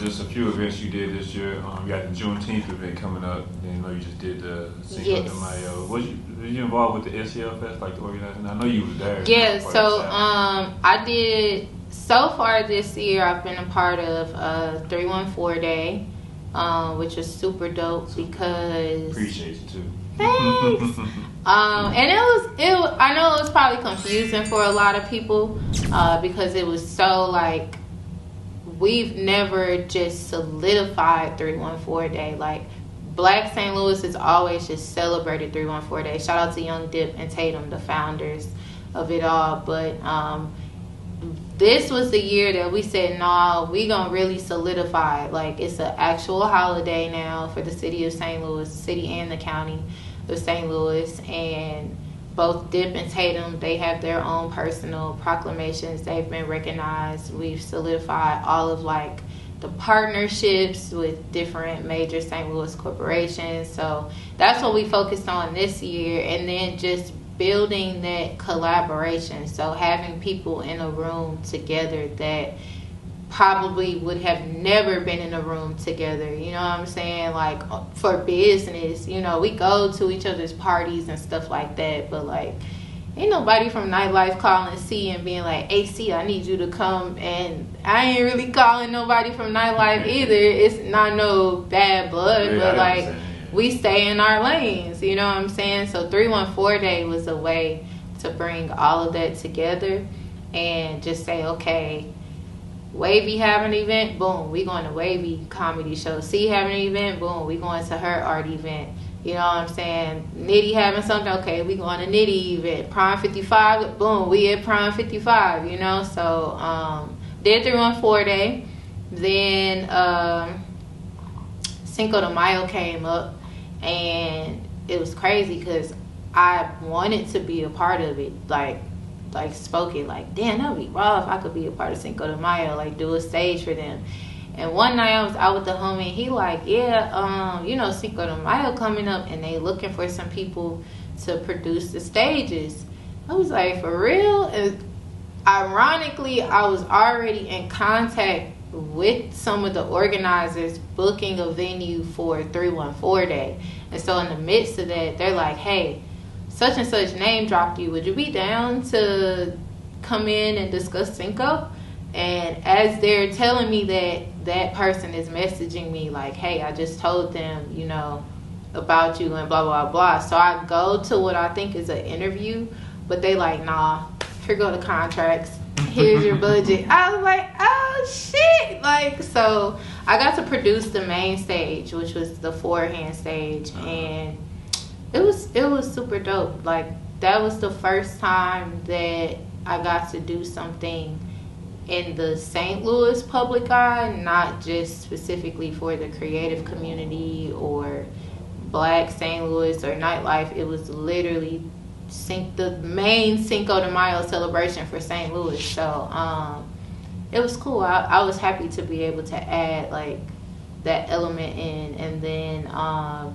just a few events you did this year. You got the Juneteenth event coming up. Then you just did the Cinco de Mayo. Was you involved with the STL Fest, like the organizing? I know you was there. Yeah, so I did. So far this year, I've been a part of 314 Day, which was super dope because appreciate you too. Thanks. And it was. I know it was probably confusing for a lot of people because it was so like we've never just solidified 314 Day. Like Black St. Louis has always just celebrated 314 Day. Shout out to Young Dip and Tatum, the founders of it all. But this was the year that we said, nah, we gonna really solidify it. Like it's an actual holiday now for the city of St. Louis, the city and the county of St. Louis. And both Dip and Tatum, they have their own personal proclamations. They've been recognized. We've solidified all of like the partnerships with different major St. Louis corporations. So that's what we focused on this year. And then just building that collaboration. So having people in a room together that probably would have never been in a room together, you know what I'm saying? Like for business, you know, we go to each other's parties and stuff like that, but like ain't nobody from nightlife calling C and being like, hey C, I need you to come. And I ain't really calling nobody from nightlife either. It's not no bad blood, yeah, but like we stay in our lanes, you know what I'm saying? So 314 Day was a way to bring all of that together and just say, okay, Wavy having an event, boom, we going to Wavy comedy show. C having an event, boom, we going to her art event. You know what I'm saying? Nitty having something, okay, we going to Nitty event. Prime 55, boom, we at Prime 55, you know? So, did 314 Day. Then, Cinco de Mayo came up, and it was crazy because I wanted to be a part of it. Like spoke it like, damn, that'd be raw if I could be a part of Cinco de Mayo, like do a stage for them. And one night I was out with the homie, and he like, yeah, you know, Cinco de Mayo coming up, and they looking for some people to produce the stages. I was like, for real? And ironically, I was already in contact with some of the organizers booking a venue for 314 Day. And so in the midst of that, they're like, hey, such and such name dropped you. Would you be down to come in and discuss Cinco? And as they're telling me that person is messaging me like, hey, I just told them, you know, about you and blah, blah, blah. So I go to what I think is an interview, but they like, nah, here go the contracts. Here's your budget. I was like, oh, shit. Like, so I got to produce the main stage, which was the forehand stage. And it was super dope. Like, that was the first time that I got to do something in the St. Louis public eye, not just specifically for the creative community or Black St. Louis or nightlife. It was literally the main Cinco de Mayo celebration for St. Louis. So it was cool. I was happy to be able to add like that element in. And then I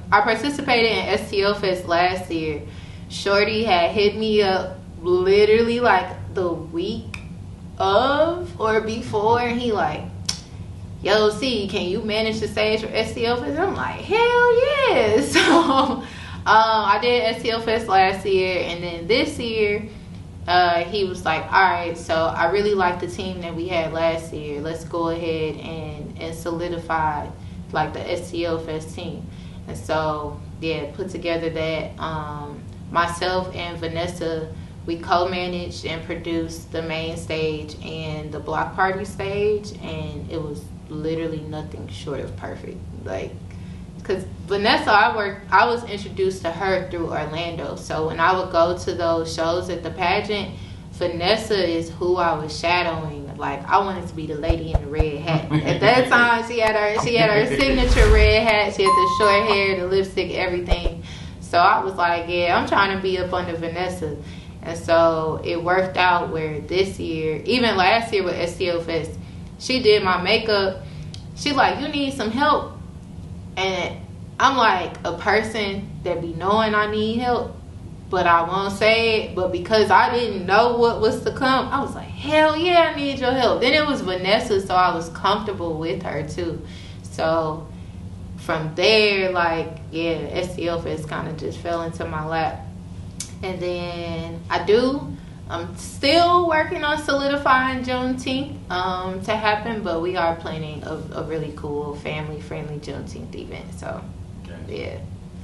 participated in STL Fest last year. Shorty had hit me up literally like the week of or before, and he like, yo, C, can you manage the stage for STL Fest? I'm like, hell yeah. So I did STL Fest last year, and then this year he was like, all right, so I really like the team that we had last year. Let's go ahead and solidify like the STL Fest team. And so yeah, put together that myself and Vanessa, we co-managed and produced the main stage and the block party stage, and it was literally nothing short of perfect. Like, because Vanessa, I was introduced to her through Orlando. So when I would go to those shows at the pageant, Vanessa is who I was shadowing. Like, I wanted to be the lady in the red hat. At that time, she had her signature red hat. She had the short hair, the lipstick, everything. So I was like, yeah, I'm trying to be up under Vanessa. And so it worked out where this year, even last year with STL Fest, she did my makeup. She like, you need some help? And I'm like, a person that be knowing I need help, but I won't say it. But because I didn't know what was to come, I was like, hell yeah, I need your help. Then it was Vanessa, so I was comfortable with her too. So from there, like, yeah, STL Fest kind of just fell into my lap. And then I'm still working on solidifying Juneteenth to happen, but we are planning a really cool family-friendly Juneteenth event. So, yeah.